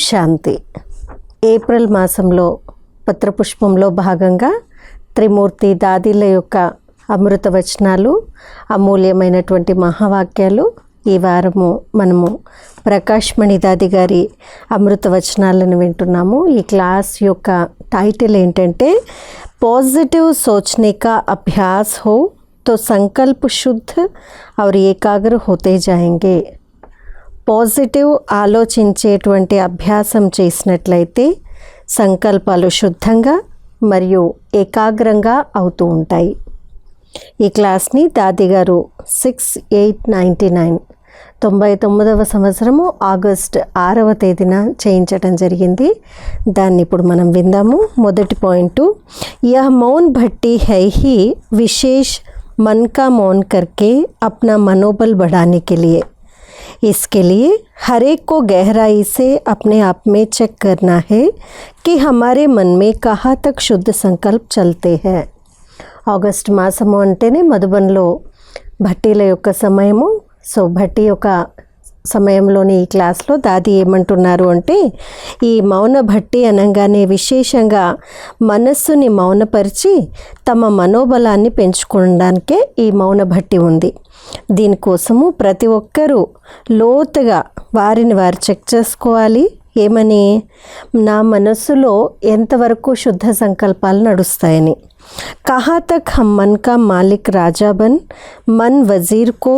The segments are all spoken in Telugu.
శాంతి. ఏప్రిల్ మాసంలో పత్రపుష్పంలో భాగంగా త్రిమూర్తి దాదీల యొక్క అమృత వచనాలు, అమూల్యమైనటువంటి మహావాక్యాలు ఈ వారము మనము ప్రకాష్ మణి దాది గారి అమృత వచనాలను వింటున్నాము. ఈ క్లాస్ యొక్క టైటిల్ ఏంటంటే पॉजिटिव सोचने का अभ्यास हो तो संकल्प शुद्ध और एकाग्र होते जाएंगे. పాజిటివ్ ఆలోచించేటువంటి అభ్యాసం చేసినట్లయితే సంకల్పాలు శుద్ధంగా మరియు ఏకాగ్రంగా అవుతూ ఉంటాయి. ఈ క్లాస్ని దాది గారు 6/8/99 99వ సంవత్సరము ఆగస్ట్ 6వ తేదీన చేయించడం జరిగింది. దాన్ని ఇప్పుడు మనం విందాము. మొదటి పాయింట్, యహ్ మౌన్ భట్టి హై హీ విశేష मन का मौन करके अपना मनोबल बढ़ाने के लिए, इसके लिए हर एक को गहराई से अपने आप में चेक करना है कि हमारे मन में कहाँ तक शुद्ध संकल्प चलते हैं. ఆగస్ట్ మాసము అంటేనే మధుబన్లో భట్టీల యొక్క సమయము. సో భట్టి యొక్క సమయంలోని ఈ క్లాస్లో దాది ఏమంటున్నారు అంటే, ఈ మౌన భట్టి అనగానే విశేషంగా మనస్సుని మౌనపరిచి తమ మనోబలాన్ని పెంచుకోవడానికే ఈ మౌన భట్టి ఉంది. దీనికోసము ప్రతి ఒక్కరూ లోతుగా వారిని వారు చెక్ చేసుకోవాలి. ఏమని? నా మనస్సులో ఎంతవరకు శుద్ధ సంకల్పాలు నడుస్తాయని. కహా తక్ హమ్ మన్ కా మాలిక్ రాజా బన్ మన్ వజీర్ కో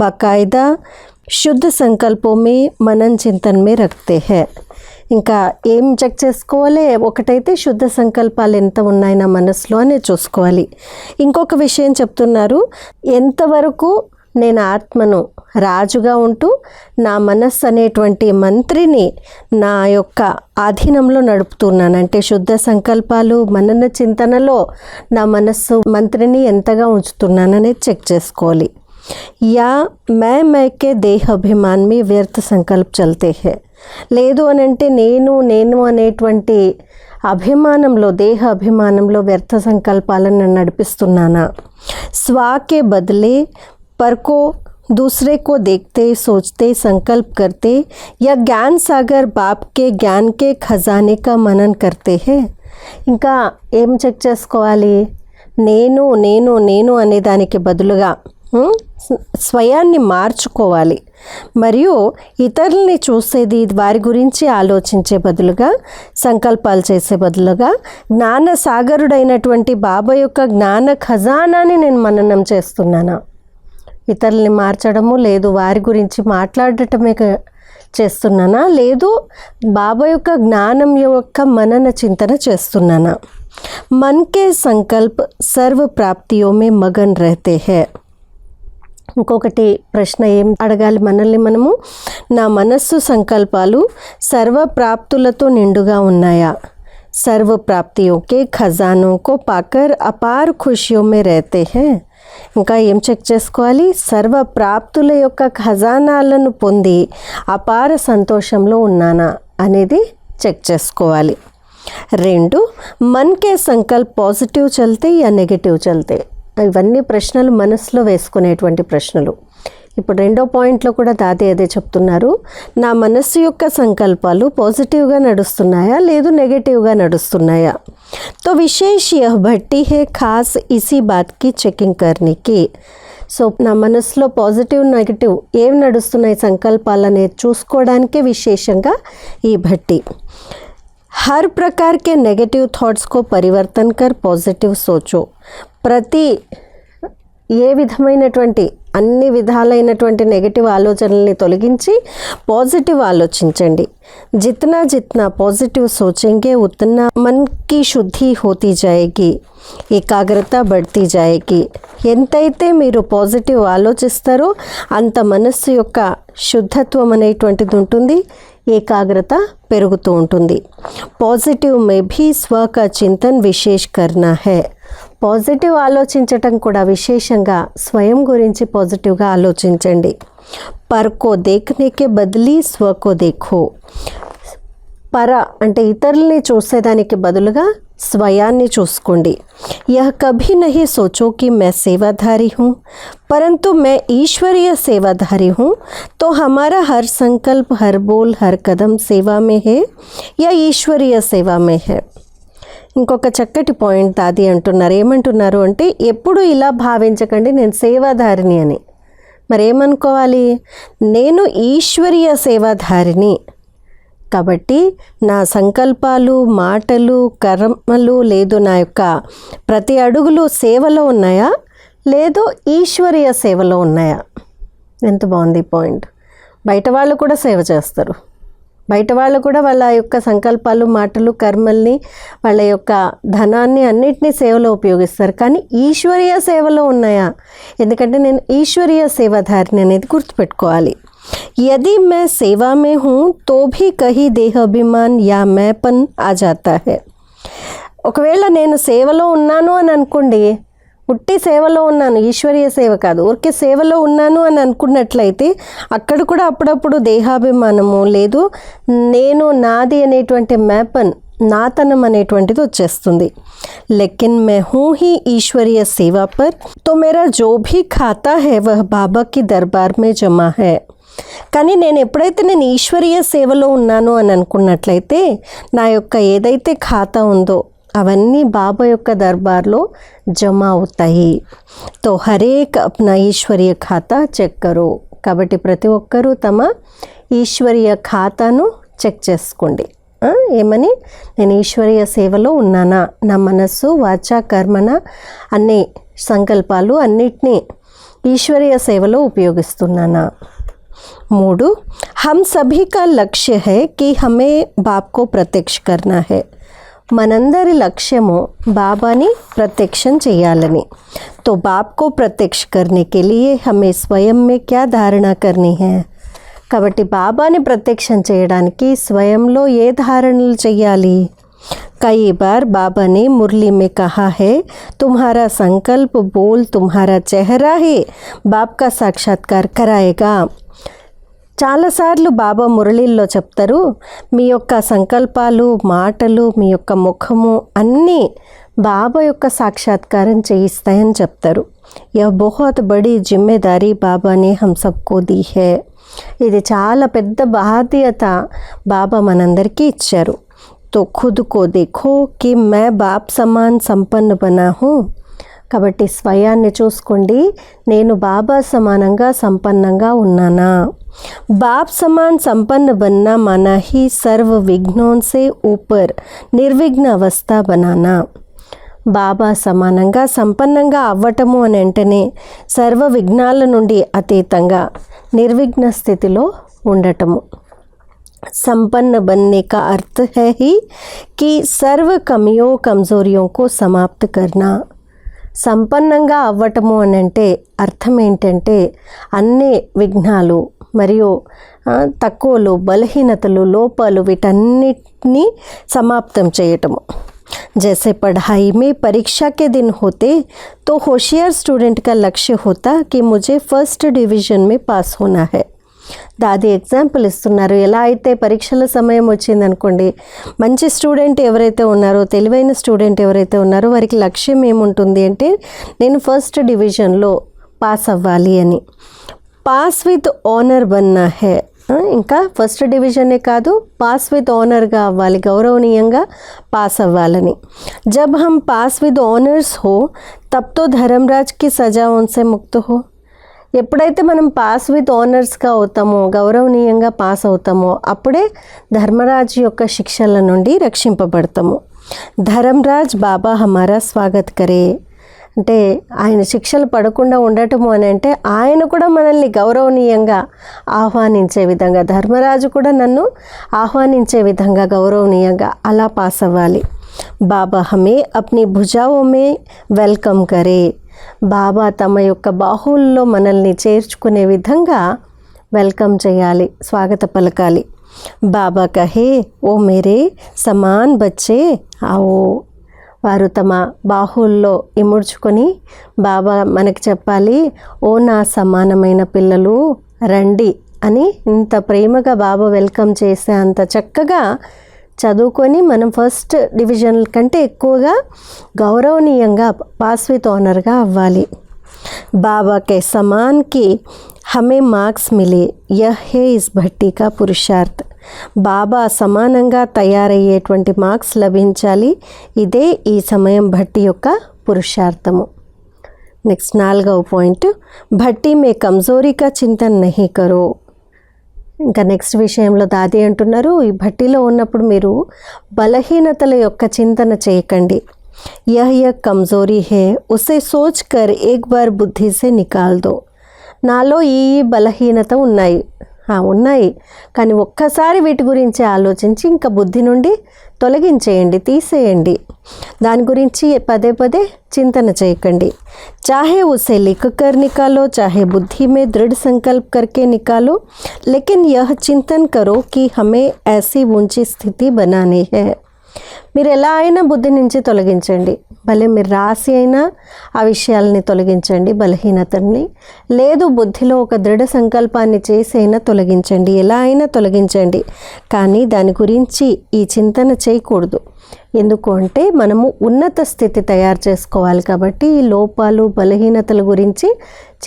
బాకాయిదా శుద్ధ సంకల్పం మే మనన్ చింతన్ మే రఖతే హై. ఇంకా ఏం చెక్ చేసుకోవాలి? ఒకటైతే శుద్ధ సంకల్పాలు ఎంత ఉన్నాయి నా మనసులో అని చూసుకోవాలి. ఇంకొక విషయం చెప్తున్నారు, ఎంతవరకు నేను ఆత్మను రాజుగా ఉంటూ నా మనస్సు అనేటువంటి మంత్రిని నా యొక్క ఆధీనంలో నడుపుతున్నాను. అంటే శుద్ధ సంకల్పాలు మనన చింతనలో నా మనస్సు మంత్రిని ఎంతగా ఉంచుతున్నాననేది చెక్ చేసుకోవాలి. या मैं के देह अभिमान में व्यर्थ संकल्प चलते हैं. లేదు అని అంటే నేను అనేటువంటి అభిమానంలో, దేహ అభిమానంలో వ్యర్థ సంకల్పాలను నడిపిస్తున్నానా? స్వాకే బదలే పర్కో दूसरे को देखते सोचते संकल्प करते या ज्ञान सागर बाप के ज्ञान के खजाने का मनन करते हैं. ఇంకా ఏం చెక్ చేసుకోవాలి? నేను అనే దానికి బదులుగా స్వయాన్ని మార్చుకోవాలి. మరియు ఇతరుల్ని చూసేది, వారి గురించి ఆలోచించే బదులుగా, సంకల్పాలు చేసే బదులుగా జ్ఞాన సాగరుడైనటువంటి బాబా యొక్క జ్ఞాన ఖజానాని నేను మననం చేస్తున్నానా? ఇతరుల్ని మార్చడము లేదు, వారి గురించి మాట్లాడటమే చేస్తున్నానా? లేదు, బాబా యొక్క జ్ఞానం యొక్క మనన చింతన చేస్తున్నానా? मन के संकल्प सर्व प्राप्तियों में मगन रहते हैं. ఇంకొకటి ప్రశ్న ఏం అడగాలి మనల్ని మనము? నా మనస్సు సంకల్పాలు సర్వ ప్రాప్తులతో నిండుగా ఉన్నాయా? సర్వ ప్రాప్తియోं के खजानों को पाकर अपार खुशियों में रहते हैं. ఇంకా ఏం చెక్ చేసుకోవాలి? సర్వ ప్రాప్తుల యొక్క ఖజానాలను పొంది అపార సంతోషంలో ఉన్నానా అనేది చెక్ చేసుకోవాలి. 2, मन के संकल्प पॉजिटिव चलते या నెగటివ్ चलते. ఇవన్నీ ప్రశ్నలు మనసులో వేసుకునేటువంటి ప్రశ్నలు. ఇప్పుడు రెండో పాయింట్లో కూడా దాది అదే చెప్తున్నారు, నా మనస్సు యొక్క సంకల్పాలు పాజిటివ్గా నడుస్తున్నాయా లేదు నెగటివ్గా నడుస్తున్నాయా? తో విశేష యహ్ భట్టి హే ఖాస్ ఇసీ బాత్ కి చెకింగ్ కర్నీకి. సో నా మనసులో పాజిటివ్ నెగటివ్ ఏం నడుస్తున్నాయి సంకల్పాలు అనేది చూసుకోవడానికే విశేషంగా ఈ భట్టి. हर प्रकार के नेगेटिव थॉट्स को परिवर्तन कर पॉजिटिव सोचो. ప్రతి ఏ విధమైనటువంటి అన్ని విధాలైనటువంటి నెగటివ్ ఆలోచనల్ని తొలగించి పాజిటివ్ ఆలోచించండి. जितना पॉजिटिव सोचेंगे उतना मन की शुद्धि होती जाएगी, ఏకాగ్రత बढ़ती जाएगी. ఎంతైతే మీరు పాజిటివ్ ఆలోచిస్తారో అంత మనస్సు యొక్క శుద్ధత్వం అనేటువంటిది ఉంటుంది, ఏకాగ్రత పెరుగుతూ ఉంటుంది. పాజిటివ్ మే భీ స్వ కా చింతన్ విశేష్ కర్నా హై. పాజిటివ్ ఆలోచించటం కూడా విశేషంగా స్వయం గురించి పాజిటివ్గా ఆలోచించండి. పర్ కో దేఖ్నే కే బదలి స్వ కో దేఖో. పర అంటే ఇతరుల్ని చూసేదానికి బదులుగా స్వయాన్ని చూసుకోండి. यह कभी नहीं सोचो कि मैं सेवाधारी हूँ, परंतु मैं ईश्वरीय सेवाधारी हूँ. तो हमारा हर संकल्प, हर बोल, हर कदम सेवा में है या ईश्वरीय सेवा में है. ఇంకొక చక్కటి పాయింట్ దాది అంటున్నారు. ఏమంటున్నారు అంటే, ఎప్పుడు ఇలా భావించకండి నేను సేవాధారిని అని. మరి ఏమనుకోవాలి? నేను ఈశ్వరీయ సేవాధారిని కాబట్టి నా సంకల్పాలు, మాటలు, కర్మలు లేదు నా యొక్క ప్రతి అడుగులు సేవలో ఉన్నాయా, లేదు ఈశ్వరీయ సేవలో ఉన్నాయా? ఎంత బాగుంది పాయింట్. బయట వాళ్ళు కూడా సేవ చేస్తారు, బయట వాళ్ళు కూడా వాళ్ళ యొక్క సంకల్పాలు, మాటలు, కర్మల్ని, వాళ్ళ యొక్క ధనాన్ని అన్నిటినీ సేవలో ఉపయోగిస్తారు. కానీ ఈశ్వరీయ సేవలో ఉన్నాయా? ఎందుకంటే నేను ఈశ్వరీయ సేవాధారిని అనేది గుర్తుపెట్టుకోవాలి. यदि मैं सेवा में हूँ तो भी कहीं देह अभिमान या मैंपन आ जाता है. ఒకవేళ నేను సేవలో ఉన్నాను అని అనుకోండి, ఉట్టి సేవలో ఉన్నాను, ఈశ్వరీయ సేవ కాదు, ఊరికే సేవలో ఉన్నాను అని అనుకున్నట్లయితే అక్కడ కూడా అప్పుడప్పుడు దేహాభిమానము లేదు, నేను నాది అనేటువంటి మేపన్, నాతనం అనేటువంటిది వచ్చేస్తుంది. लेकिन मैं हूँ ही ईश्वरीय सेवा पर, तो मेरा जो भी खाता है वह बाबा की दरबार में जमा है. కానీ నేను ఎప్పుడైతే నేను ఈశ్వరీయ సేవలో ఉన్నాను అని అనుకున్నట్లయితే నా యొక్క ఏదైతే ఖాతా ఉందో అవన్నీ బాబా యొక్క దర్బార్లో జమ అవుతాయి. తో హరేక్ అప్నా ఈశ్వరీయ ఖాతా చెక్ కరో. కాబట్టి ప్రతి ఒక్కరూ తమ ఈశ్వరీయ ఖాతాను చెక్ చేసుకోండి. ఏమని? నేను ఈశ్వరీయ సేవలో ఉన్నానా, నా మనస్సు, వాచ, కర్మన అన్ని సంకల్పాలు అన్నిటినీ ఈశ్వరీయ సేవలో ఉపయోగిస్తున్నానా. 3. हम सभी का लक्ष्य है कि हमें बाप को प्रत्यक्ष करना है. మనందరి లక్ష్యము బాబాని ప్రత్యక్షం చేయాలని. तो बाप को प्रत्यक्ष करने के लिए हमें स्वयं में क्या धारणा करनी है. కాబట్టి బాబాని ప్రత్యక్షం చేయడానికి స్వయంలో ఏ ధారణలు చేయాలి? कई बार बाबा ने मुरली में कहा है, तुम्हारा संकल्प, बोल, तुम्हारा चेहरा ही बाप का साक्षात्कार कराएगा. చాలాసార్లు బాబా మురళీల్లో చెప్తారు, మీ యొక్క సంకల్పాలు, మాటలు, మీ యొక్క ముఖము అన్నీ బాబా యొక్క సాక్షాత్కారం చేయిస్తాయని చెప్తారు. యహ్ బహుత్ బడీ జిమ్మేదారీ బాబా నే హమ్ సబ్కో दी है. ఇది చాలా పెద్ద బాధ్యత బాబా మనందరికీ ఇచ్చారు. तो खुद को देखो कि मैं बाप समान संपन्न बना हूँ. కాబట్టి స్వయాన్ని చూసుకోండి, నేను బాబా సమానంగా సంపన్నంగా ఉన్నానా. बाप समान संपन्न बनना माना ही सर्व विघ्नों से ऊपर निर्विघ्न अवस्था बनाना. బాబా సమానంగా సంపన్నంగా అవ్వటము అని అంటేనే సర్వ విఘ్నాల నుండి అతీతంగా నిర్విఘ్న స్థితిలో ఉండటము. संपन्न बनने का अर्थ है ही कि सर्व कमियों कमजोरियों को समाप्त करना. సంపన్నంగా అవ్వటము అని అంటే అర్థం ఏంటంటే అన్ని విఘ్నాలు మరియు తక్కువలు, బలహీనతలు, లోపాలు వీటన్నిటినీ సమాప్తం చేయటము. जैसे पढ़ाई में परीक्षा के दिन होते तो होशियार स्टूडेंट का लक्ष्य होता कि मुझे फर्स्ट डिवीज़न में पास होना है. దాది ఎగ్జాంపుల్ ఇస్తున్నారు. ఎలా అయితే పరీక్షల సమయం వచ్చిందనుకోండి, మంచి స్టూడెంట్ ఎవరైతే ఉన్నారో, తెలివైన స్టూడెంట్ ఎవరైతే ఉన్నారో వారికి లక్ష్యం ఏముంటుంది అంటే నేను ఫస్ట్ డివిజన్లో పాస్ అవ్వాలి అని. పాస్ విత్ ఆనర్ బన్నా హే. ఇంకా ఫస్ట్ డివిజనే కాదు, పాస్ విత్ ఆనర్గా అవ్వాలి, గౌరవనీయంగా పాస్ అవ్వాలని. జబ్ హమ్ పాస్ విత్ ఆనర్స్ హో తబ్ తో ధర్మరాజ్ కి సజా ఉన్సే ముక్త హో. ఎప్పుడైతే మనం పాస్ విత్ ఆనర్స్గా అవుతామో, గౌరవనీయంగా పాస్ అవుతామో అప్పుడే ధర్మరాజు యొక్క శిక్షల నుండి రక్షింపబడతాము. ధర్మరాజ్ బాబా హమారా స్వాగత్ కరే అంటే ఆయన శిక్షలు పడకుండా ఉండటము అని అంటే ఆయన కూడా మనల్ని గౌరవనీయంగా ఆహ్వానించే విధంగా, ధర్మరాజు కూడా నన్ను ఆహ్వానించే విధంగా గౌరవనీయంగా అలా పాస్ అవ్వాలి. బాబా హమే అప్ని భుజావో మే వెల్కమ్ కరే. బాబా తమ యొక్క బాహుల్లో మనల్ని చేర్చుకునే విధంగా వెల్కమ్ చేయాలి, స్వాగత పలకాలి. బాబా కహే ఓ మేరే సమాన్ బచ్చే ఆవో. వారు తమ బాహుల్లో ఇముడ్చుకొని బాబా మనకి చెప్పాలి, ఓ నా సమానమైన పిల్లలు రండి అని ఇంత ప్రేమగా బాబా వెల్కమ్ చేసే అంత చక్కగా చదువుకొని మనం ఫస్ట్ డివిజన్ కంటే ఎక్కువగా గౌరవనీయంగా పాస్ విత్ ఆనర్గా అవ్వాలి. बाबा के समान की हमें marks Milei yeah hey is Bhatti కా పురుషార్థ్. బాబా సమానంగా తయారయ్యేటువంటి మార్క్స్ లభించాలి. ఇదే ఈ సమయం భట్టి యొక్క పురుషార్థము. నెక్స్ట్ 4వ పాయింట్, భట్టి మే కమ్జోరీకా చింతన నహీ కరో. ఇంకా నెక్స్ట్ విషయంలో దాది అంటున్నారు, ఈ భట్టిలో ఉన్నప్పుడు మీరు బలహీనతల యొక్క చింతన చేయకండి. यह कमज़ोरी है उसे सोच कर एक बार बुद्धि से निकाल दो. నాలో ఈ బలహీనత ఉన్నాయి కానీ ఒక్కసారి వీటి గురించి ఆలోచించి ఇంకా బుద్ధి నుండి తొలగించేయండి, తీసేయండి. దాని గురించి పదే పదే చింతన చేయకండి. चाहे उसे लिख कर निकालो, चाहे बुद्धि में दृढ़ संकल्प करके निकालो, लेकिन यह चिंतन करो कि हमें ऐसी ऊंची स्थिति बनानी है. మీరు ఎలా అయినా బుద్ధి నుంచి తొలగించండి, భలే మీరు రాసి అయినా ఆ విషయాలని తొలగించండి, బలహీనతని. లేదు బుద్ధిలో ఒక దృఢ సంకల్పాన్ని చేసి అయినా తొలగించండి, ఎలా అయినా తొలగించండి. కానీ దాని గురించి ఈ చింతన చేయకూడదు. ఎందుకు అంటే మనము ఉన్నత స్థితి తయారు చేసుకోవాలి కాబట్టి ఈ లోపాలు బలహీనతల గురించి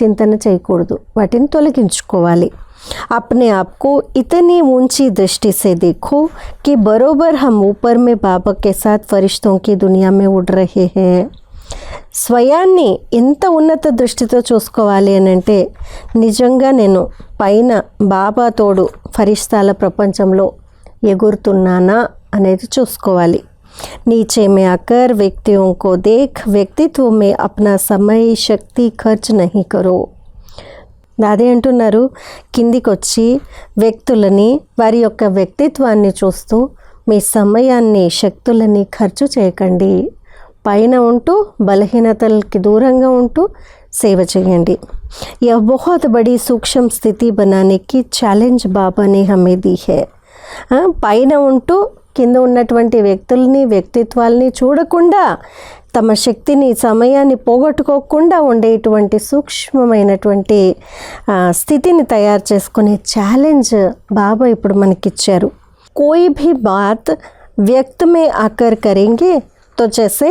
చింతన చేయకూడదు, వాటిని తొలగించుకోవాలి. अपने आप को इतनी ऊंची दृष्टि से देखो कि बरोबर हम ऊपर में बाबा के साथ फरिश्तों की दुनिया में उड़ रहे हैं. స్వయాన్ని ఎంత ఉన్నత దృష్టితో చూసుకోవాలి అని అంటే నిజంగా నేను పైన బాబా తోడు ఫరిస్తాల ప్రపంచంలో ఎగురుతున్నానా అనేది చూసుకోవాలి. नीचे में आकर व्यक्तियों को देख व्यक्तित्व में अपना समय शक्ति खर्च नहीं करो. అదే అంటున్నారు, కిందికి వచ్చి వ్యక్తులని వారి యొక్క వ్యక్తిత్వాన్ని చూస్తూ మీ సమయాన్ని శక్తులని ఖర్చు చేయకండి. పైన ఉంటూ బలహీనతలకి దూరంగా ఉంటూ సేవ చేయండి. यह बहुत बड़ी सूक्ष्म स्थिति बनाने की चैलेंज बाबा ने हमें दी है. పైన ఉంటూ కింద ఉన్నటువంటి వ్యక్తుల్ని వ్యక్తిత్వాల్ని చూడకుండా తమ శక్తిని సమయాన్ని పోగొట్టుకోకుండా ఉండేటువంటి సూక్ష్మమైనటువంటి స్థితిని తయారు చేసుకునే ఛాలెంజ్ బాబా ఇప్పుడు మనకిచ్చారు. कोई भी बात व्यक्त में आकर करेंगे तो जैसे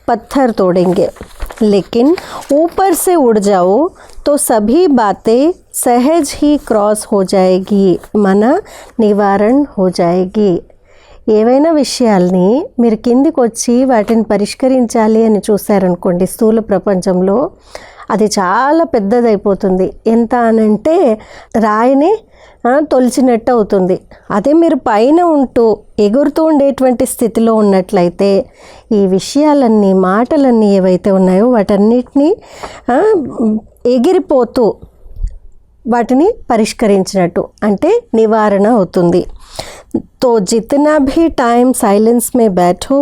पत्थर तोड़ेंगे, लेकिन ऊपर से उड़ जाओ तो सभी बातें सहज ही क्रॉस हो जाएगी, मना निवारण हो जाएगी. ఏవైనా విషయాల్ని మీరు కిందికి వచ్చి వాటిని పరిష్కరించాలి అని చూశారనుకోండి, స్థూల ప్రపంచంలో అది చాలా పెద్దదైపోతుంది. ఎంత అనంటే రాయిని తొలిచినట్టు అవుతుంది. అదే మీరు పైన ఉంటూ ఎగురుతూ ఉండేటువంటి స్థితిలో ఉన్నట్లయితే ఈ విషయాలన్నీ మాటలన్నీ ఏవైతే ఉన్నాయో వాటన్నిటినీ ఎగిరిపోతూ వాటిని పరిష్కరించినట్టు అంటే నివారణ అవుతుంది. तो जितना भी टाइम साइलेंस में बैठो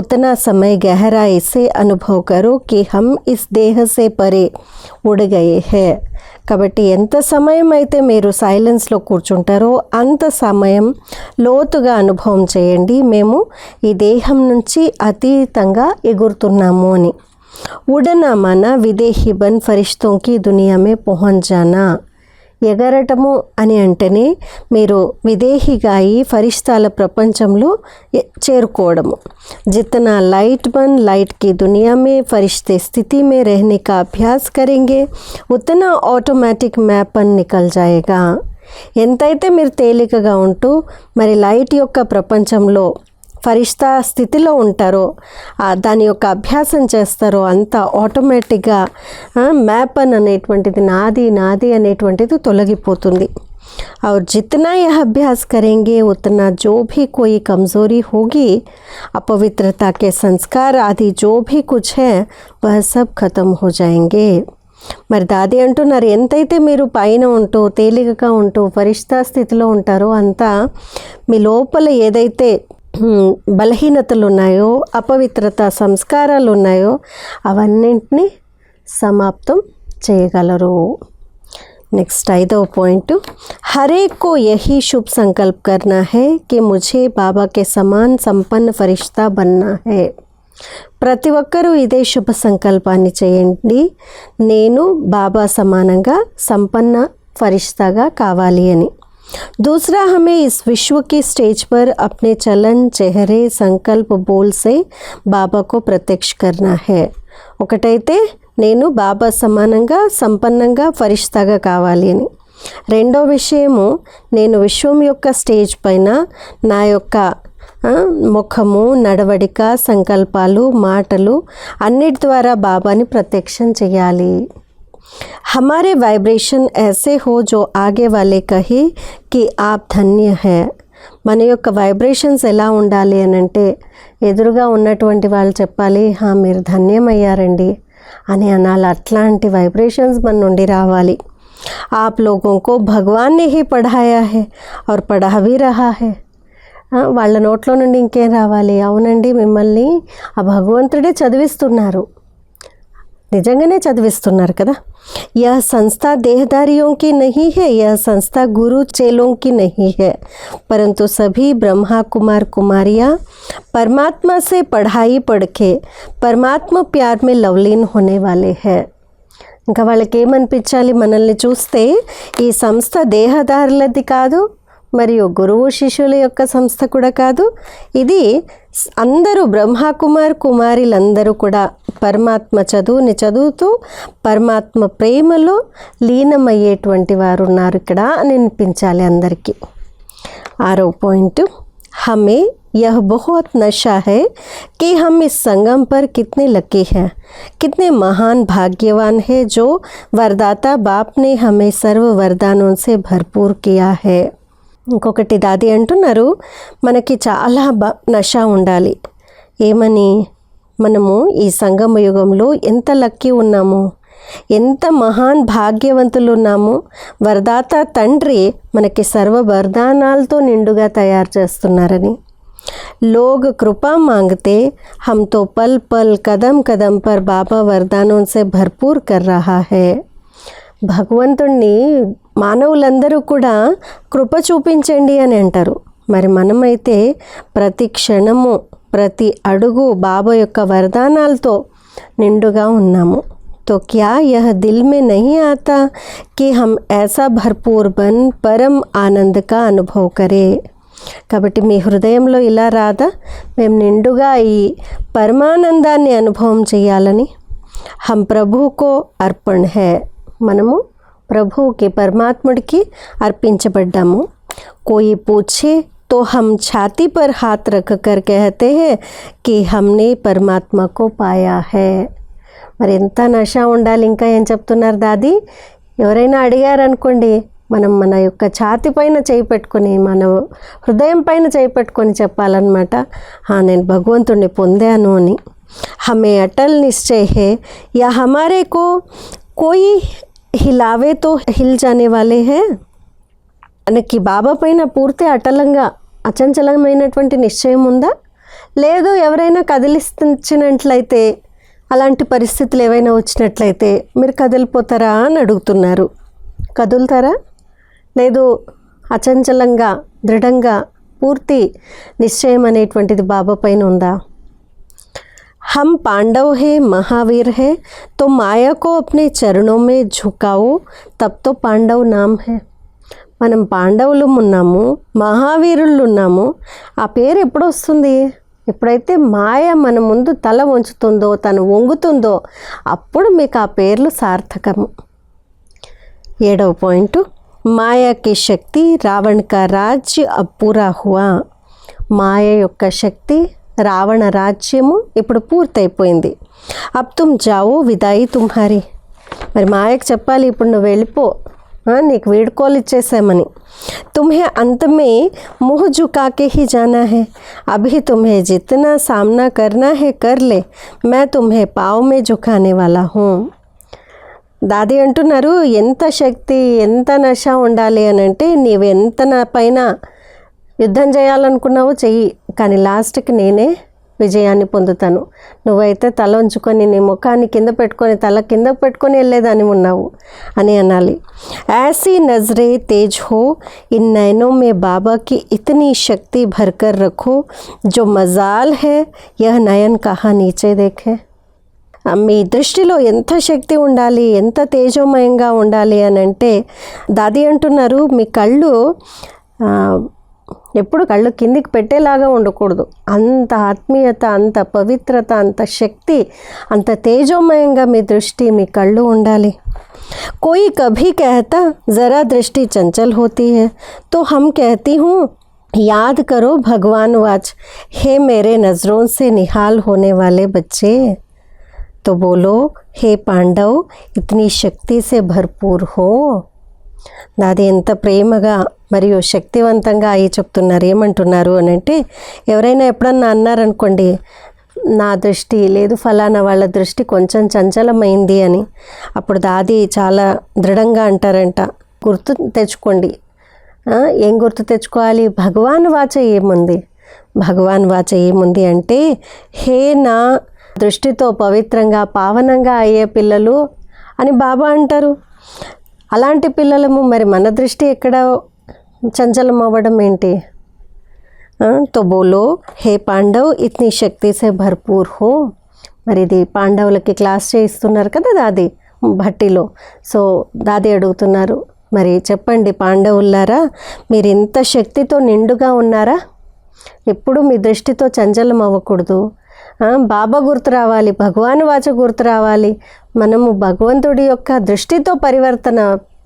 उतना समय गहराई से अनुभव करो कि हम इस देह से परे उड़ गए हैं. కాబట్టి ఎంత సమయం అయితే మీరు సైలెన్స్లో కూర్చుంటారో అంత సమయం లోతుగా అనుభవం చేయండి, మేము ఈ దేహం నుంచి అతీతంగా ఎగురుతున్నాము అని. ఉడనా మన విదేహీ బన్ ఫరిష్తోं की दुनिया में पहुंच जाना. ఎగరటము అని అంటేనే మీరు విదేహిగా ఈ ఫరిష్తాల ప్రపంచంలో చేరుకోవడము. जितना लाइट बन लाइट की दुनिया में फरिश्ते स्थिति में रहने का अभ्यास करेंगे उतना ऑटोमेटिक मैपन निकल जाएगा. ఎంతైతే మీరు తేలికగా ఉంటూ మరి లైట్ యొక్క ప్రపంచంలో ఫరిష్తా స్థితిలో ఉంటారో దాని యొక్క అభ్యాసం చేస్తారో అంత ఆటోమేటిక్గా మ్యాపన్ అనేటువంటిది నాది అనేటువంటిది తొలగిపోతుంది. और जितना यह अभ्यास करेंगे उतना जो भी कोई कमज़ोरी होगी, अपवित्रता के संस्कार आदि जो भी कुछ है वह सब ख़त्म हो जाएंगे. మరి దాది అంటున్నారు, ఎంతైతే మీరు పైన ఉంటూ తేలికగా ఉంటూ ఫరిష్తా స్థితిలో ఉంటారో అంతా మీ లోపల ఏదైతే బలహీనతలు ఉన్నాయో అపవిత్రత సంస్కారాలు ఉన్నాయో అవన్నింటినీ సమాప్తం చేయగలరు. नेक्स्ट 5వ పాయింట్, हर एक को यही शुभ संकल्प करना है कि मुझे बाबा के समान संपन्न फरिश्ता बनना है. ప్రతి ఒక్కరూ ఇదే శుభ సంకల్పాన్ని చేయండి, నేను బాబా సమానంగా సంపన్న ఫరిష్తాగా కావాలి అని. दूसरा, हमें इस विश्व की स्टेज पर अपने चलन, चेहरे, संकल्प, बोल से बाबा को प्रत्यक्ष करना है. ఒకటైతే నేను బాబా సమానంగా సంపన్నంగా ఫరిష్తాగా కావాలి అని. రెండో విషయము, నేను విశ్వం యొక్క స్టేజ్ పైన నా యొక్క ముఖము, నడవడిక, సంకల్పాలు, మాటలు అన్నిటి ద్వారా బాబాని ప్రత్యక్షం చేయాలి. हमारे वाइब्रेशन ऐसे हो जो आगे वाले कहे कि आप धन्य है. మన యొక్క వైబ్రేషన్స్ ఎలా ఉండాలి అని అంటే ఎదురుగా ఉన్నటువంటి వాళ్ళు చెప్పాలి, మీరు ధన్యమయ్యారండి అని అనాలి. అట్లాంటి వైబ్రేషన్స్ మన నుండి రావాలి. आप लोगों को भगवान ने ही पढ़ाया है और पढ़ा भी रहा है. వాళ్ళ నోట్లో నుండి ఇంకేం రావాలి? అవునండి, మిమ్మల్ని ఆ భగవంతుడే చదివిస్తున్నారు, నిజంగానే చదివిస్తున్నారు కదా. यह संस्था देहधारियों की नहीं है, यह संस्था गुरु चेलों की नहीं है, परंतु सभी ब्रह्मा कुमार कुमारियाँ परमात्मा से पढ़ाई पढ़ के परमात्मा प्यार में लवलीन होने वाले हैं. ఇంకా వాళ్ళకి ఏమనిపించాలి? మనల్ని చూస్తే ఈ సంస్థ దేహదారులది కాదు, మరియు గురువు శిష్యుల యొక్క సంస్థ కూడా కాదు. ఇది అందరూ బ్రహ్మకుమార్ కుమారులందరూ కూడా పరమాత్మ చదువుని చదువుతూ పరమాత్మ ప్రేమలో లీనమయ్యేటువంటి వారు ఉన్నారు ఇక్కడ అని అనిపించాలి అందరికీ. 6వ పాయింట్, హమే यह बहुत नशा है कि हम इस संगम पर कितने लकी हैं, कितने महान भाग्यवान है जो वरदाता बाप ने हमें सर्व वरदानों से भरपूर किया है. ఇంకొకటి దాది అంటున్నారు, మనకి చాలా నష ఉండాలి. ఏమని? మనము ఈ సంగమ యుగంలో ఎంత లక్కీ ఉన్నాము, ఎంత మహాన్ భాగ్యవంతులు ఉన్నాము. వరదాత తండ్రి మనకి సర్వ వరదానాలతో నిండుగా తయారు చేస్తున్నారని. लोग कृपा मांगते, हम तो पल पल कदम कदम पर बाबा वरदानों से भरपूर कर रहा है. భగవంతుణ్ణి మానవులందరూ కూడా కృప చూపించండి అని అంటారు. మరి మనమైతే ప్రతి క్షణము, ప్రతి అడుగు బాబా యొక్క వరదానాలతో నిండుగా ఉన్నాము. तो क्या यह दिल में नहीं आता कि हम ऐसा भरपूर बन परम आनंद का अनुभव करें. కాబట్టి మీ హృదయంలో ఇలా రాదా? మేము నిండుగా ఈ పరమానందాన్ని అనుభవం చేయాలని. హం ప్రభుకో అర్పణ హే, మనము ప్రభువుకి, పరమాత్ముడికి అర్పించబడ్డాము. కోయి పూఛే తో హం ఛాతీ పర్ హాత్ రఖ్ కర్ కహతే హే కి హమ్నే పరమాత్మ కో పాయా హే. మరి ఎంత నష ఉండాలి. ఇంకా ఏం చెప్తున్నారు దాది? ఎవరైనా అడిగారనుకోండి, మనం మన యొక్క ఛాతి పైన చేయి పెట్టుకొని, మన హృదయం పైన చేయి పెట్టుకొని చెప్పాలన్నమాట, నేను భగవంతుడిని పొందాను అని. హమే అటల్ నిశ్చయ హే యా హమారే కో కోయి హిలావే తో హిల్ జానే వాలే హే. మనకి బాబా పైన పూర్తి అటలంగా అచంచలమైనటువంటి నిశ్చయం ఉందా? లేదు ఎవరైనా కదిలించినట్లయితే, అలాంటి పరిస్థితులు ఏవైనా వచ్చినట్లయితే మీరు కదిలిపోతారా అని అడుగుతున్నారు. కదులుతారా? లేదు అచంచలంగా, దృఢంగా, పూర్తి నిశ్చయం అనేటువంటిది బాబా పైన ఉందా? हम पांडव है, महावीर है, तो माया को अपने चरणों में झुकाओ, तब तो पांडव नाम है. మనం పాండవులు ఉన్నాము, మహావీరులు ఉన్నాము. ఆ పేరు ఎప్పుడు వస్తుంది? ఎప్పుడైతే మాయ మన ముందు తల వంచుతుందో, తను వంగుతుందో, అప్పుడు మీకు ఆ పేర్లు సార్థకము. 7వ పాయింట్, మాయా కి శక్తి రావణ కా రాజ్య అబ్ పూరా హువా. మాయ యొక్క శక్తి, రావణ రాజ్యము ఇప్పుడు పూర్తయిపోయింది. అబ్ తుమ్ జావో విదాయి తుమ్హారి. మరి మాయకు చెప్పాలి, ఇప్పుడు నువ్వు వెళ్ళిపో, నీకు వీడ్కోలు ఇచ్చేసామని. तुम्हें अंत में मुँह झुका के ही जाना है. अभी तुम्हें जितना सामना करना है कर ले, मैं तुम्हें पाँव में झुकाने वाला हूँ. దాది అంటున్నారు, ఎంత శక్తి, ఎంత నష ఉండాలి అని అంటే, నీవు ఎంత నా పైన యుద్ధం చేయాలనుకున్నావో చెయ్యి, కానీ లాస్ట్కి నేనే విజయాన్ని పొందుతాను. నువ్వైతే తల ఉంచుకొని, నీ ముఖాన్ని కింద పెట్టుకొని, తల కింద పెట్టుకొని వెళ్ళేదాన్ని ఉన్నావు అని అనాలి. ऐसी नजरें तेज हो, इन नैनों में बाबा की इतनी शक्ति भरकर रखो, जो मजाल है यह नयन कहाँ नीचे देखे. మీ దృష్టిలో ఎంత శక్తి ఉండాలి, ఎంత తేజోమయంగా ఉండాలి అని అంటే దాది అంటున్నారు, మీ కళ్ళు ఎప్పుడు కళ్ళు కిందికి పెట్టేలాగా ఉండకూడదు. అంత ఆత్మీయత, అంత పవిత్రత, అంత శక్తి, అంత తేజోమయంగా మీ దృష్టి, మీ కళ్ళు ఉండాలి. कोई कभी कहता ज़रा दृष्टि चंचल होती है तो हम कहती हूँ याद करो भगवान वाच, हे मेरे नज़रों से निहाल होने वाले बच्चे. तो बोलो हे पांडव इतनी शक्ति से भरपूर हो. నాది ఎంత ప్రేమగా మరియు శక్తివంతంగా అయ్యి చెప్తున్నారు. ఏమంటున్నారు అని అంటే, ఎవరైనా ఎప్పుడన్నా అన్నారనుకోండి, నా దృష్టి లేదు ఫలానా వాళ్ళ దృష్టి కొంచెం చంచలమైంది అని, అప్పుడు దాది చాలా దృఢంగా అంటారంట, గుర్తు తెచ్చుకోండి. ఏం గుర్తు తెచ్చుకోవాలి? భగవాన్ వాచ ఏముంది? భగవాన్ వాచ ఏముంది అంటే, హే నా దృష్టితో పవిత్రంగా పావనంగా అయ్యే పిల్లలు అని బాబా అంటారు. అలాంటి పిల్లలము మరి మన దృష్టి ఎక్కడ చంచలం అవ్వడం ఏంటి? तो बोलो हे పాండవ్ ఇత్ని శక్తి సే భర్పూర్ హో. మరి ఇది పాండవులకి క్లాస్ చేయిస్తున్నారు కదా దాది భట్టిలో. సో దాది అడుగుతున్నారు, మరి చెప్పండి పాండవులారా, మీరు ఇంత శక్తితో నిండుగా ఉన్నారా? ఎప్పుడు మీ దృష్టితో చంచలం అవ్వకూడదు. బాబా గుర్తు రావాలి, భగవాన్ వాచ గుర్తు రావాలి. మనము భగవంతుడి యొక్క దృష్టితో పరివర్తన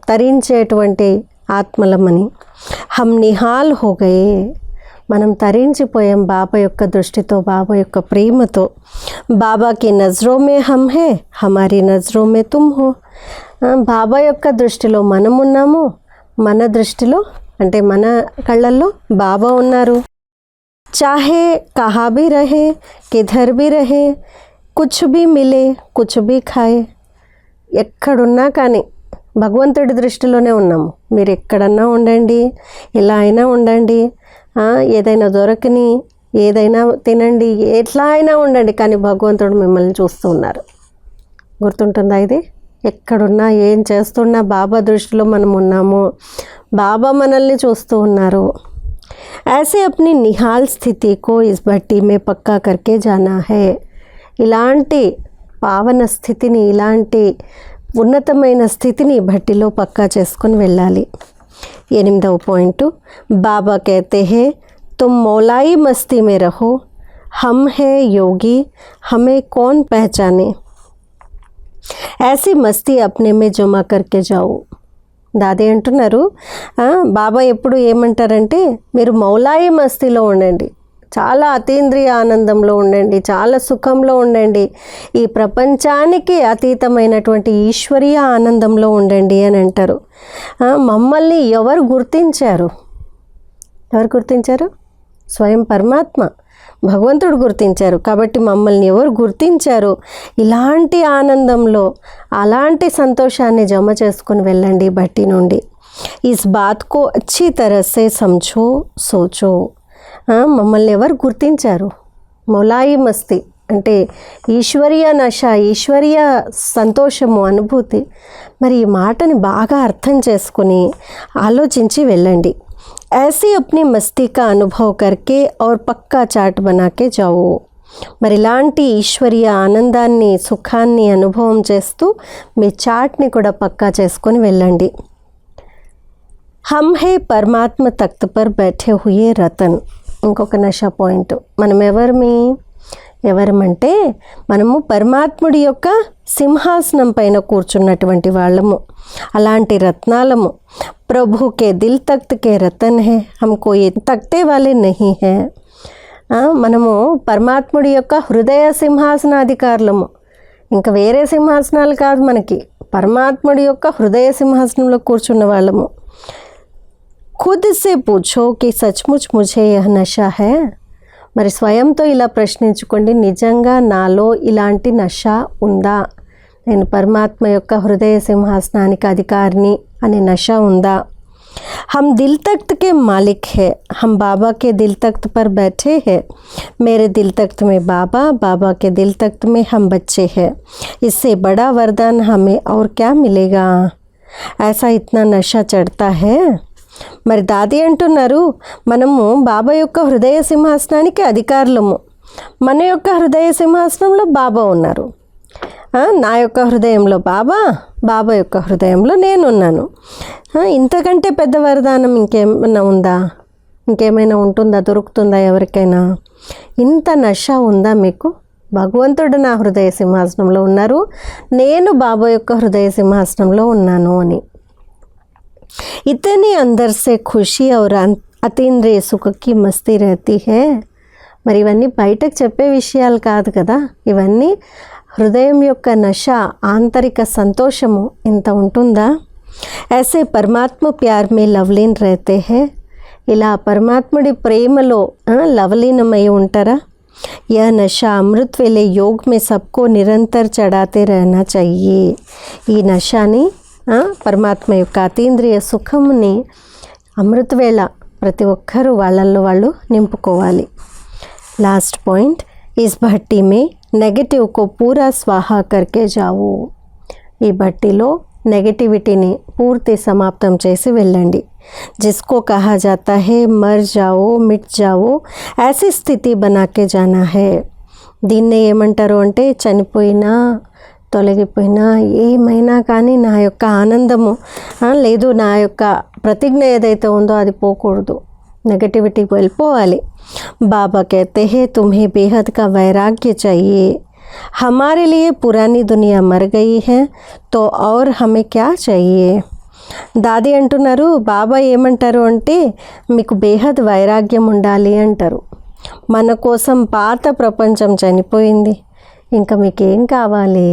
తరించేటువంటి ఆత్మలమని. హమ్ నిహాల్ హో గయే, మనం తరించిపోయాం బాబా యొక్క దృష్టితో, బాబా యొక్క ప్రేమతో. బాబాకి నజరో మే హమ్ హే, హమారీ నజరో మే తుమ్ హో. బాబా యొక్క దృష్టిలో మనం ఉన్నాము, మన దృష్టిలో అంటే మన కళ్ళల్లో బాబా ఉన్నారు. చాహే కహా భీ రహే, కిధర్ భీ రహే, కుచ్ భీ మిలే, కుచ్ భీ ఖాయే. ఎక్కడున్నా కానీ భగవంతుడి దృష్టిలోనే ఉన్నాము. మీరు ఎక్కడన్నా ఉండండి, ఎలా అయినా ఉండండి, ఏదైనా దొరకని ఏదైనా తినండి, ఎట్లా అయినా ఉండండి, కానీ భగవంతుడు మిమ్మల్ని చూస్తూ ఉన్నారు. గుర్తుంటుందా ఇది? ఎక్కడున్నా ఏం చేస్తున్నా బాబా దృష్టిలో మనం ఉన్నాము, బాబా మనల్ని చూస్తూ ఉన్నారు. ऐसे अपनी निहाल स्थिति को इस भट्टी में पक्का करके जाना है. ఇలాంటి పావన స్థితిని, ఇలాంటి ఉన్నతమైన స్థితిని భట్టిలో పక్కా చేసుకొని వెళ్ళాలి. 8వ పాయింట్, బాబా कहते हैं तुम मौलाई मस्ती में रहो, हम है योगी, हमें कौन पहचाने. ऐसी मस्ती अपने में जमा करके जाओ. దాది అంటున్నారు, బాబా ఎప్పుడు ఏమంటారంటే, మీరు మౌలాయి మస్తీలో ఉండండి, చాలా అతీంద్రియ ఆనందంలో ఉండండి, చాలా సుఖంలో ఉండండి, ఈ ప్రపంచానికి అతీతమైనటువంటి ఈశ్వరీయ ఆనందంలో ఉండండి అని అంటారు. మమ్మల్ని ఎవరు గుర్తించారు? ఎవరు గుర్తించారు? స్వయం పరమాత్మ భగవంతుడు గుర్తించారు. కాబట్టి మమ్మల్ని ఎవరు గుర్తించారు? ఇలాంటి ఆనందంలో అలాంటి సంతోషాన్ని జమ చేసుకుని వెళ్ళండి బట్టి నుండి. ఇస్ బాత్ కో అచ్చి తరసే సమझो సోచో. మమ్మల్ని ఎవరు గుర్తించారు? మొలాయి మస్తి అంటే ఈశ్వరీయ నశ, ఈశ్వరీయ సంతోషము, అనుభూతి. మరి ఈ మాటని బాగా అర్థం చేసుకుని ఆలోచించి వెళ్ళండి. ऐसी अपनी मस्ती का अनुभव करके और पक्का चाट बना के जाओ. మరి ఇలాంటి ఈశ్వరీయ ఆనందాన్ని, సుఖాన్ని అనుభవం చేస్తూ మీ చాట్ని కూడా పక్కా చేసుకొని వెళ్ళండి. హమ్ హే పరమాత్మ తఖ్త్ పర్ బైఠే హుయే రతన్. ఇంకొక నషా పాయింట్, మనం ఎవరమంటే మనము పరమాత్ముడి యొక్క సింహాసనం పైన కూర్చున్నటువంటి వాళ్ళము, అలాంటి రత్నాలము. ప్రభు కే దిల్ తఖ్త్ కే రతన్ హే, హమ్కో ఏ తఖ్తే వాలే నహీ హే. మనము పరమాత్ముడి యొక్క హృదయ సింహాసనాధికారులము, ఇంకా వేరే సింహాసనాలు కాదు మనకి, పరమాత్ముడి యొక్క హృదయ సింహాసనంలో కూర్చున్న వాళ్ళము. ఖుద్ సే పూఛో కి సచ్ముచ్ ముఝే యహ్ నషా హై. మరి స్వయంతో ఇలా ప్రశ్నించుకోండి, నిజంగా నాలో ఇలాంటి నష ఉందా? నేను పరమాత్మ యొక్క హృదయ సింహాసనానికి అధికారిని అనే నష ఉందా? हम दिल तख्त के मालिक है, हम बाबा के दिल तख्त पर बैठे हैं. मेरे दिल तख्त में बाबा, बाबा के दिल तख्त में हम बच्चे हैं. इससे बड़ा वरदान हमें और क्या मिलेगा? ऐसा इतना नशा चढ़ता है. మరి దాది అంటున్నారు, మనము బాబా యొక్క హృదయ సింహాసనానికి అధికారులము, మన యొక్క హృదయ సింహాసనంలో బాబా ఉన్నారు. నా యొక్క హృదయంలో బాబా, బాబా యొక్క హృదయంలో నేనున్నాను. ఇంతకంటే పెద్ద వరదానం ఇంకేమైనా ఉందా? ఇంకేమైనా ఉంటుందా? దొరుకుతుందా ఎవరికైనా? ఇంత నష ఉందా మీకు? భగవంతుడు నా హృదయ సింహాసనంలో ఉన్నారు, నేను బాబా యొక్క హృదయ సింహాసనంలో ఉన్నాను అని. ఇతని అందర్ సే ఖుషి और అతీంద్రియ సుఖకి మస్తీ రహతీ హై. మరి ఇవన్నీ బయటకు చెప్పే విషయాలు కాదు కదా, ఇవన్నీ హృదయం యొక్క నష, ఆంతరిక సంతోషము ఇంత ఉంటుందా? ऐसे పరమాత్మ ప్యార్ మే లవలీన్ రహతే హై. ఇలా పరమాత్ముడి ప్రేమలో లవలీనమై ఉంటారా? यह नशा अमृत वेले योग में सबको निरंतर चढ़ाते रहना चाहिए. ఈ నశాని పరమాత్మ యొక్క అతీంద్రియ సుఖముని అమృతవేళ ప్రతి ఒక్కరూ వాళ్ళల్లో వాళ్ళు నింపుకోవాలి. లాస్ట్ పాయింట్, ఇస్ భట్టి మే నెగటివ్ కో పూరా స్వాహా కర్కే జావు. ఈ భట్టిలో నెగటివిటీని పూర్తి సమాప్తం చేసి వెళ్ళండి. जिसको कहा जाता है मर जाओ मिट जाओ, ऐसी స్థితి बनाके जाना है. దీన్నే ఏమంటారు అంటే చనిపోయినా తొలగిపోయినా ఏమైనా కానీ నా యొక్క ఆనందము లేదు, నా యొక్క ప్రతిజ్ఞ ఏదైతే ఉందో అది పోకూడదు, నెగటివిటీకి వెళ్ళిపోవాలి. బాబా कहते हैं तुम्हें बेहद का वैराग्य चाहिए. हमारे लिए पुरानी दुनिया मर गई है तो और हमें क्या चाहिए. దాది అంటున్నారు, బాబా ఏమంటారు అంటే మీకు బేహద్ వైరాగ్యం ఉండాలి అంటారు. మన కోసం పాత ప్రపంచం చనిపోయింది, ఇంకా మీకేం కావాలి?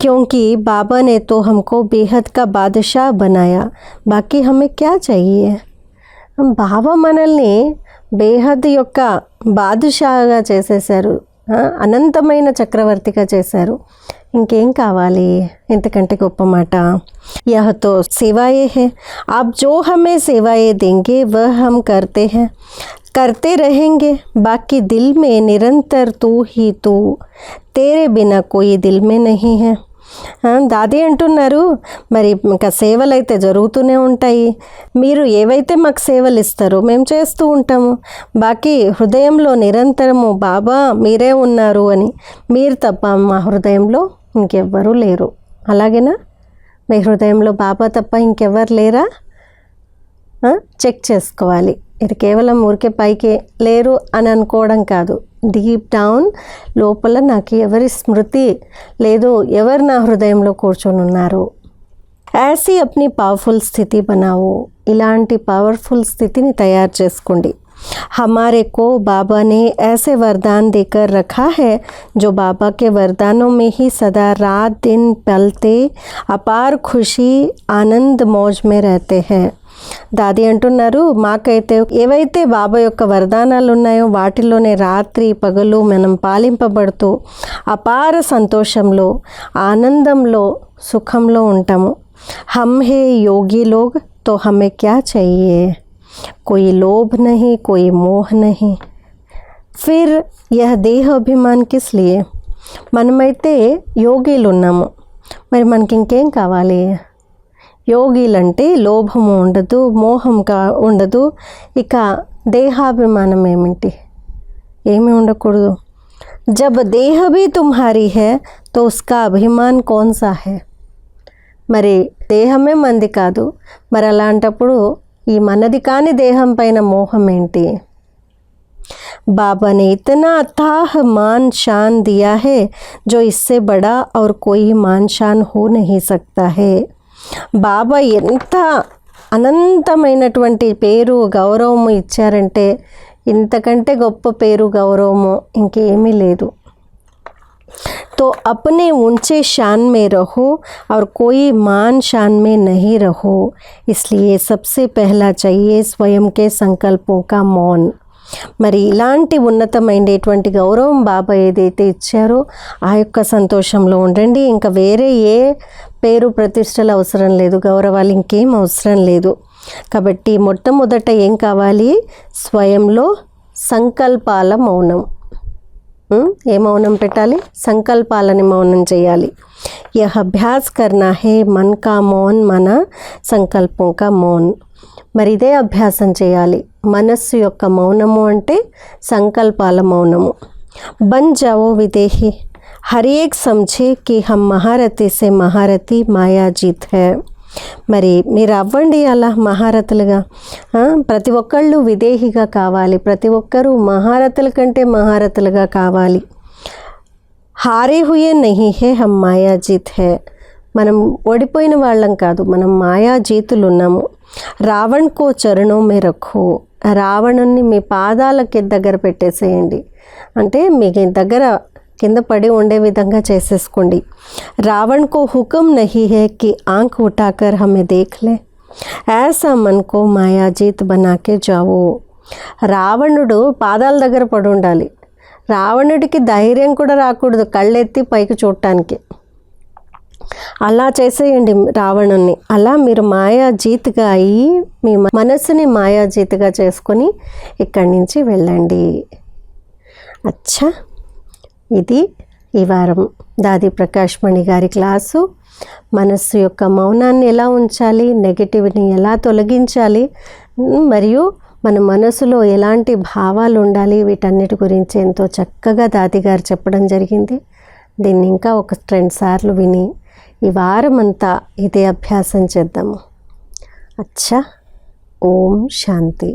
క్యోంకి బాబా నే తో హమ్కో బేహద్ కా బాదషా బనాయా, బాకీ హమే క్యా चाहिए. బాబా మనల్ని బేహద్ యొక్క బాదుషాగా చేసేశారు, అనంతమైన చక్రవర్తిగా చేశారు, ఇంకేం కావాలి? ఇంతకంటే గొప్ప మాట. यह तो सेवाएं है, आप जो हमें सेवाएं देंगे वह हम करते हैं, करते रहेंगे. बाकी दिल में निरंतर तू ही तू, तेरे बिना कोई दिल में नहीं है. దాది అంటున్నారు, మరి ఇంకా సేవలు అయితే జరుగుతూనే ఉంటాయి, మీరు ఏవైతే మాకు సేవలు ఇస్తారో మేము చేస్తూ ఉంటాము, బాకీ హృదయంలో నిరంతరము బాబా మీరే ఉన్నారు అని, మీరు తప్ప మా హృదయంలో ఇంకెవ్వరూ లేరు. అలాగేనా? మీ హృదయంలో బాబా తప్ప ఇంకెవ్వరు లేరా? చెక్ చేసుకోవాలి. ఇది కేవలం ఊరికే పైకి లేరు అని అనుకోవడం కాదు, డీప్ డౌన్ లోపల నాకు ఎవరి స్మృతి లేదు, ఎవరు నా హృదయంలో కూర్చొని ఉన్నారు. ऐसी अपनी पावरफुल स्थिति बनाओ. इलांटी पावरफुल स्थितिని తయారు చేసుకోండి. हमारे को बाबा ने ऐसे वरदान देकर रखा है जो बाबा के वरदानों में ही सदा रात दिन पलते अपार खुशी आनंद मौज में रहते हैं. దాది అంటున్నారు, మాకైతే ఏవైతే బాబా యొక్క వరదానాలు ఉన్నాయో వాటిలోనే రాత్రి పగలు మనం పాలింపబడుతూ అపార సంతోషంలో ఆనందంలో సుఖంలో ఉంటాము. हम है योगी लोग तो हमें क्या चाहिए. कोई लोभ नहीं, कोई मोह नहीं, फिर यह देह अभिमान किस लिए. మనమైతే యోగిలు ఉన్నాము, మరి మనకి ఇంకేం కావాలి? యోగిలంటే లోభము ఉండదు, మోహం ఉండదు, ఇక దేహాభిమానం ఏమిటి? ఏమీ ఉండకూడదు. जब देह भी तुम्हारी है तो उसका अभिमान कौन सा है. మరి దేహమే మంది కాదు, మరి అలాంటప్పుడు ఈ మనది కాని దేహం పైన మోహం ఏంటి? बाबा ने इतना अथाह मान शान दिया है जो इससे बड़ा और कोई मान शान हो नहीं सकता है. బాబా ఎంత అనంతమైనటువంటి పేరు గౌరవము ఇచ్చారంటే ఇంతకంటే గొప్ప పేరు గౌరవము ఇంకేమీ లేదు. तो अपने ऊंचे शान में रहो और कोई मान शान में नहीं रहो. इसलिए सबसे पहला चाहिए स्वयं के संकल्पों का मौन. మరి ఇలాంటి ఉన్నతమైనటువంటి గౌరవం బాబా ఏదైతే ఇచ్చారో ఆ యొక్క సంతోషంలో ఉండండి. ఇంకా వేరే ఏ పేరు ప్రతిష్టలు అవసరం లేదు, గౌరవాలు ఇంకేం అవసరం లేదు. కాబట్టి మొట్టమొదట ఏం కావాలి? స్వయంలో సంకల్పాల మౌనం. ఏ మౌనం పెట్టాలి? సంకల్పాలని మౌనం చేయాలి. यह अभ्यास करना है मन का मौन, మన సంకల్పం కా మౌన్. మరి ఇదే అభ్యాసం చేయాలి. మనస్సు యొక్క మౌనము అంటే సంకల్పాల మౌనము. బన్ జావో విదేహి, हर एक समझे कि हम महारथी से महारथी माया जीत है। మరి మీరు అవ్వండి అలా మహారథులుగా. ప్రతి ఒక్కళ్ళు విదేహిగా కావాలి, ప్రతి ఒక్కరూ మహారథుల కంటే మహారథులుగా కావాలి. హారే హుయే నహీ హే హమ్ మాయా జీత్ హే. మనం ఓడిపోయిన వాళ్ళం కాదు, మనం మాయా జీతులు ఉన్నాము. రావణ్ కో చరణో మే రఖో. రావణుణ్ణి మీ పాదాలకి దగ్గర పెట్టేసేయండి, అంటే మీ దగ్గర కింద పడి ఉండే విధంగా చేసేసుకోండి. రావణ్ కో హుకం నహీ హే కి ఆంఖ్ ఉఠాకర్ హమే దేఖ్ లే. ఐసా మన్ కో మాయా జీత్ బనాకే జావో. రావణుడు పాదాల దగ్గర పడి ఉండాలి. రావణుడికి ధైర్యం కూడా రాకూడదు కళ్ళెత్తి పైకి చూడటానికి. అలా చేసేయండి రావణుణ్ణి. అలా మీరు మాయా జీత్గా అయ్యి మీ మనసుని మాయా జీత్గా చేసుకొని ఇక్కడి నుంచి వెళ్ళండి. అచ్చా, ఇది ఈ వారం దాది ప్రకాష్ మణి గారి క్లాసు. మనస్సు యొక్క మౌనాన్ని ఎలా ఉంచాలి, నెగటివ్ని ఎలా తొలగించాలి, మరియు మన మనసులో ఎలాంటి భావాలు ఉండాలి, వీటన్నిటి గురించి ఎంతో చక్కగా దాది గారు చెప్పడం జరిగింది. దీన్ని ఇంకా ఒక 2 సార్లు విని ఈ వారం అంతా ఇదే అభ్యాసం చేద్దాము. అచ్చా, ఓం శాంతి.